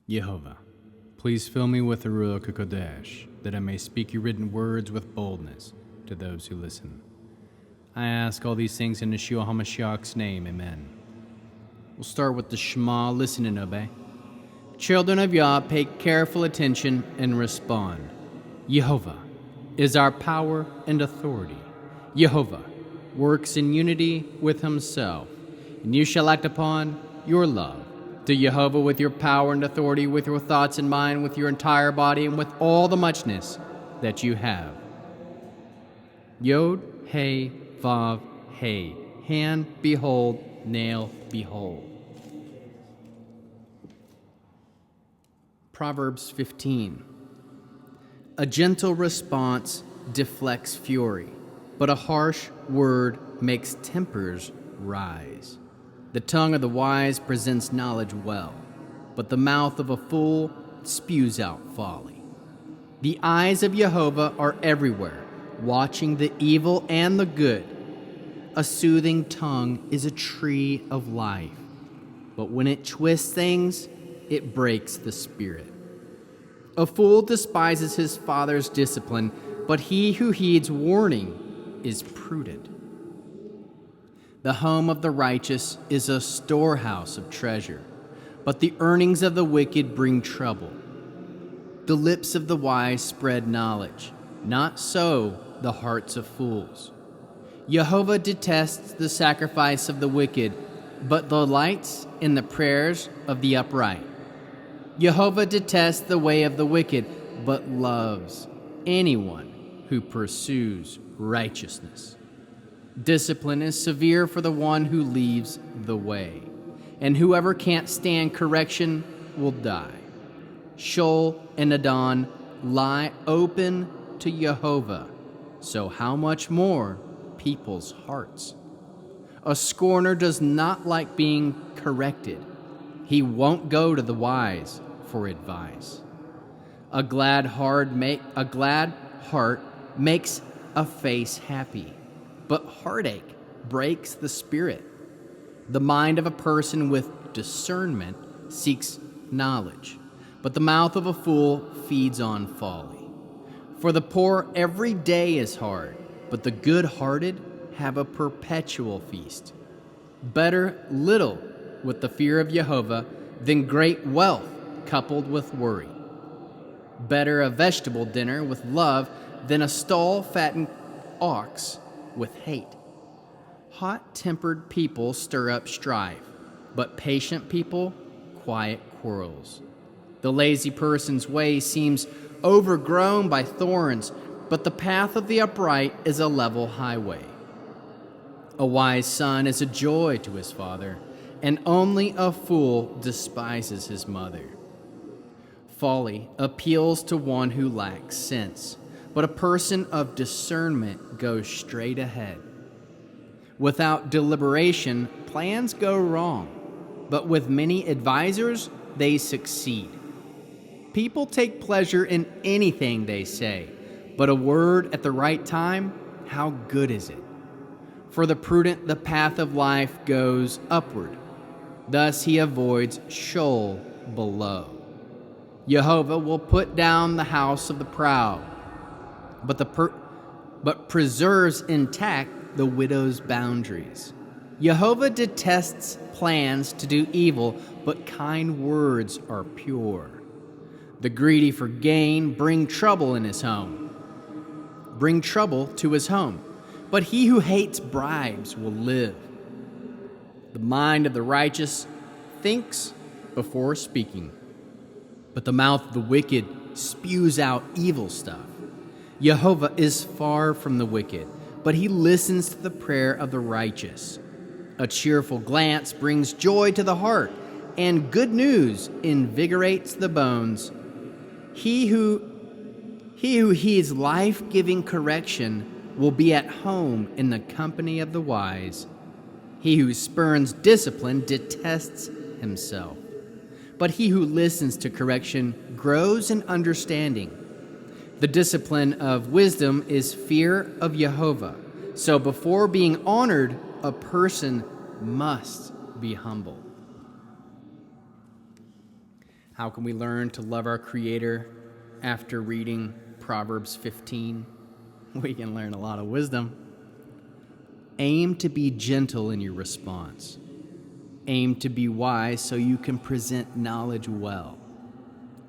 Yehova, please fill me with the Ruach HaKodesh, that I may speak your written words with boldness to those who listen. I ask all these things in Yeshua HaMashiach's name, amen. We'll start with the Shema, listen and obey. Children of Yah, pay careful attention and respond. Yehova is our power and authority. Yehova works in unity with himself, and you shall act upon your love to Yehova with your power and authority, with your thoughts in mind, with your entire body, and with all the muchness that you have. Yod, Hey, Vav, Hey. Hand, behold, nail, behold. Proverbs 15. A gentle response deflects fury, but a harsh word makes tempers rise. The tongue of the wise presents knowledge well, but the mouth of a fool spews out folly. The eyes of Yehova are everywhere, watching the evil and the good. A soothing tongue is a tree of life, but when it twists things, it breaks the spirit. A fool despises his father's discipline, but he who heeds warning is prudent. The home of the righteous is a storehouse of treasure, but the earnings of the wicked bring trouble. The lips of the wise spread knowledge, not so the hearts of fools. Yehova detests the sacrifice of the wicked, but delights in the prayers of the upright. Yehova detests the way of the wicked, but loves anyone who pursues righteousness. Discipline is severe for the one who leaves the way, and whoever can't stand correction will die. Sheol and Adon lie open to Yehova, so how much more people's hearts? A scorner does not like being corrected. He won't go to the wise for advice. A glad heart makes a face happy, but heartache breaks the spirit. The mind of a person with discernment seeks knowledge, but the mouth of a fool feeds on folly. For the poor every day is hard, but the good-hearted have a perpetual feast. Better little with the fear of Yehova than great wealth coupled with worry. Better a vegetable dinner with love than a stall-fattened ox with hate. Hot-tempered people stir up strife, but patient people quiet quarrels. The lazy person's way seems overgrown by thorns, but the path of the upright is a level highway. A wise son is a joy to his father, and only a fool despises his mother. Folly appeals to one who lacks sense, but a person of discernment goes straight ahead. Without deliberation, plans go wrong, but with many advisors, they succeed. People take pleasure in anything they say, but a word at the right time, how good is it? For the prudent, the path of life goes upward. Thus he avoids Sheol below. Yehova will put down the house of the proud, but preserves intact the widow's boundaries. Yehova detests plans to do evil, but kind words are pure. The greedy for gain bring trouble to his home, but he who hates bribes will live. The mind of the righteous thinks before speaking, but the mouth of the wicked spews out evil stuff. Yehova is far from the wicked, but he listens to the prayer of the righteous. A cheerful glance brings joy to the heart, and good news invigorates the bones. He who heeds life-giving correction will be at home in the company of the wise. He who spurns discipline detests himself, but he who listens to correction grows in understanding. The discipline of wisdom is fear of Yehova, so before being honored, a person must be humble. How can we learn to love our Creator after reading Proverbs 15? We can learn a lot of wisdom. Aim to be gentle in your response. Aim to be wise so you can present knowledge well.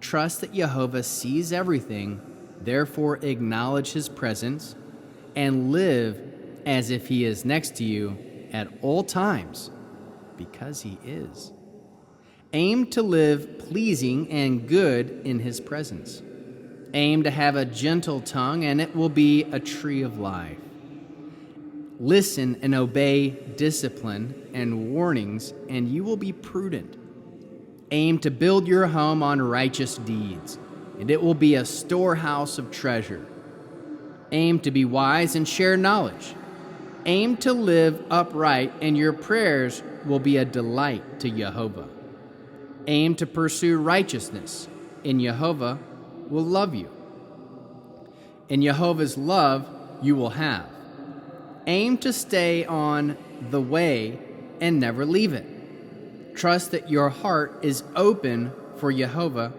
Trust that Yehovah sees everything, therefore acknowledge his presence and live as if he is next to you at all times, because he is. Aim to live pleasing and good in his presence. Aim to have a gentle tongue, and it will be a tree of life. Listen and obey discipline and warnings, and you will be prudent. Aim to build your home on righteous deeds, and it will be a storehouse of treasure. Aim to be wise and share knowledge. Aim to live upright, and your prayers will be a delight to Yehovah. Aim to pursue righteousness, and Yehovah will love you. In Yehovah's love you will have. Aim to stay on the way and never leave it. Trust that your heart is open for Yehovah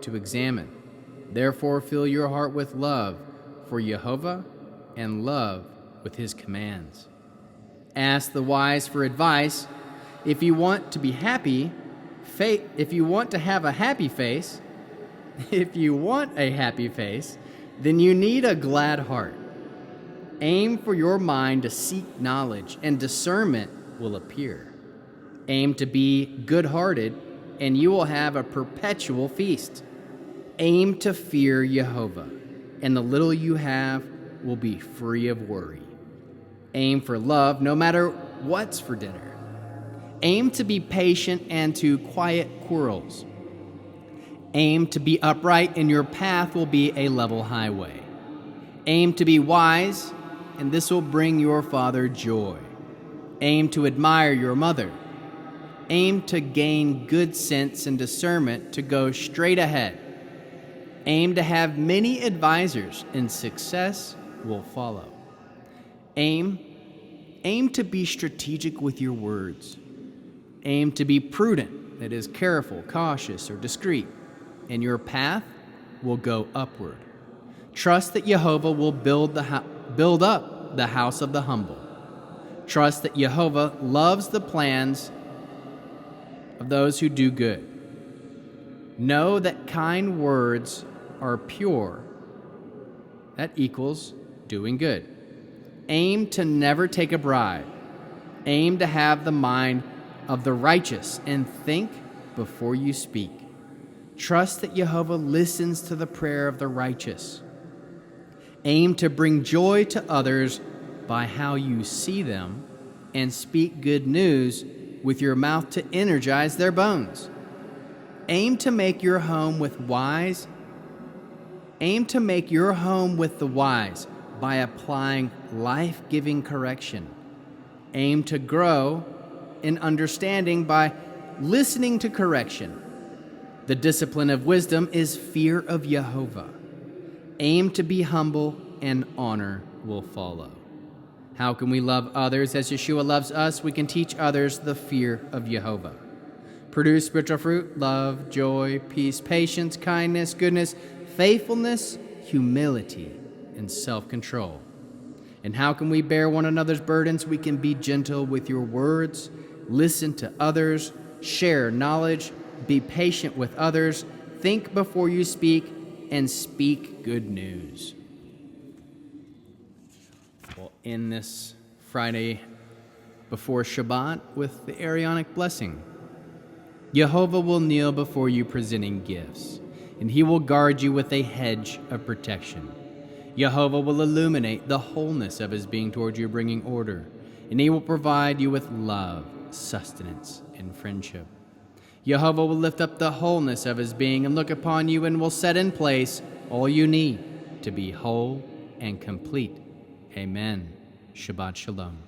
to examine. Therefore fill your heart with love for Yehovah and love with his commands. Ask the wise for advice. If you want to be happy, if you want to have a happy face, then you need a glad heart. Aim for your mind to seek knowledge, and discernment will appear. Aim to be good-hearted, and you will have a perpetual feast. Aim to fear Yehovah, and the little you have will be free of worry. Aim for love, no matter what's for dinner. Aim to be patient and to quiet quarrels. Aim to be upright, and your path will be a level highway. Aim to be wise, and this will bring your father joy. Aim to admire your mother. Aim to gain good sense and discernment to go straight ahead. Aim to have many advisors, and success will follow. Aim to be strategic with your words. Aim to be prudent, that is, careful, cautious, or discreet, and your path will go upward. Trust that Yehovah will build up the house of the humble. Trust that Yehovah loves the plans of those who do good. Know that kind words are pure. That equals doing good. Aim to never take a bribe. Aim to have the mind of the righteous, and think before you speak. Trust that Yehovah listens to the prayer of the righteous. Aim to bring joy to others by how you see them, and speak good news with your mouth to energize their bones. Aim to make your home with the wise by applying life-giving correction. Aim to grow in understanding by listening to correction. The discipline of wisdom is fear of Yehovah. Aim to be humble, and honor will follow. How can we love others as Yeshua loves us? We can teach others the fear of Yehovah. Produce spiritual fruit: love, joy, peace, patience, kindness, goodness, faithfulness, humility, and self-control. And how can we bear one another's burdens? We can be gentle with your words, listen to others, share knowledge, be patient with others, think before you speak, and speak good news. We'll end this Friday before Shabbat with the Aaronic blessing. Yehovah will kneel before you presenting gifts, and he will guard you with a hedge of protection. Yehovah will illuminate the wholeness of his being toward you, bringing order, and he will provide you with love, sustenance, and friendship. Yehovah will lift up the wholeness of his being and look upon you, and will set in place all you need to be whole and complete. Amen. Shabbat Shalom.